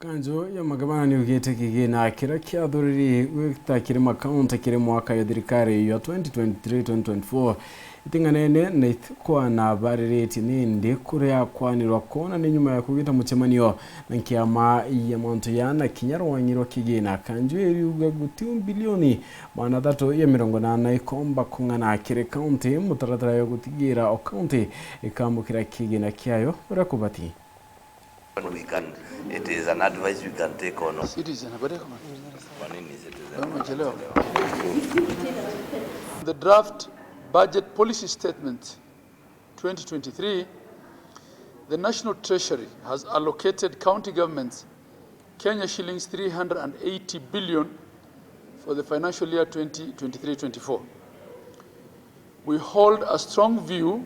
Kanjũ ya magavana nĩ ugĩte Kigina kĩrĩa kĩathũrĩri gwĩtakĩre makaunti kĩrĩ mwaka ya thirikari ya 2023-2024 iting'anene na ithikwana barĩrĩti nĩndĩ kũrĩa kwanĩrwa kona nĩ nyuma ya kũgĩta mũcemanio na kĩama ya Mount yana kinyarwanyirwa Kigina Kanjũ IRIUGA gũtiu bilioni magana 380 ikomba kũng'ana kĩrĩ kaunti mũtaratara ya gũtigĩra o kaunti ikamũkĩra Kigina kĩayo ũrĩa kũbatiĩ. It is an advice we can take on. The draft budget policy statement 2023, the National Treasury has allocated county governments Kenya shillings 380 billion for the financial year 2023-24. We hold a strong view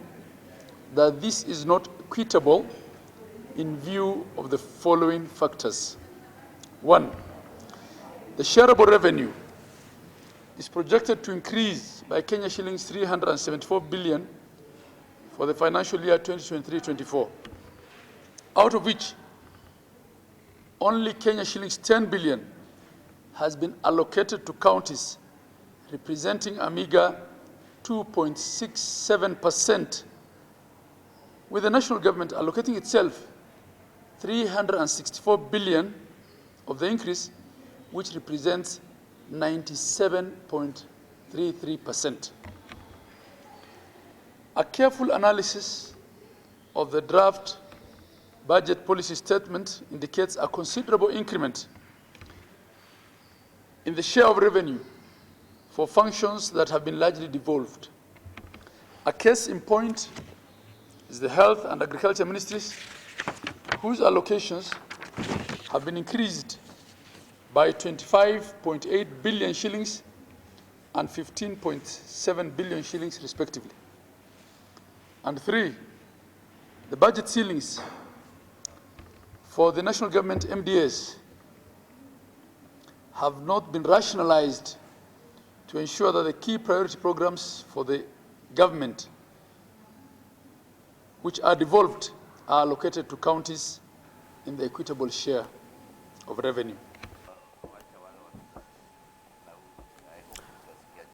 that this is not equitable in view of the following factors. 1, the shareable revenue is projected to increase by Kenya shillings 374 billion for the financial year 2023-24, out of which only Kenya shillings 10 billion has been allocated to counties, representing a meager 2.67%, with the national government allocating itself 364 billion of the increase, which represents 97.33%. A careful analysis of the draft budget policy statement indicates a considerable increment in the share of revenue for functions that have been largely devolved. A case in point is the Health and Agriculture Ministries, whose allocations have been increased by 25.8 billion shillings and 15.7 billion shillings respectively. And 3, the budget ceilings for the national government MDAs have not been rationalized to ensure that the key priority programs for the government which are devolved are allocated to counties in the equitable share of revenue.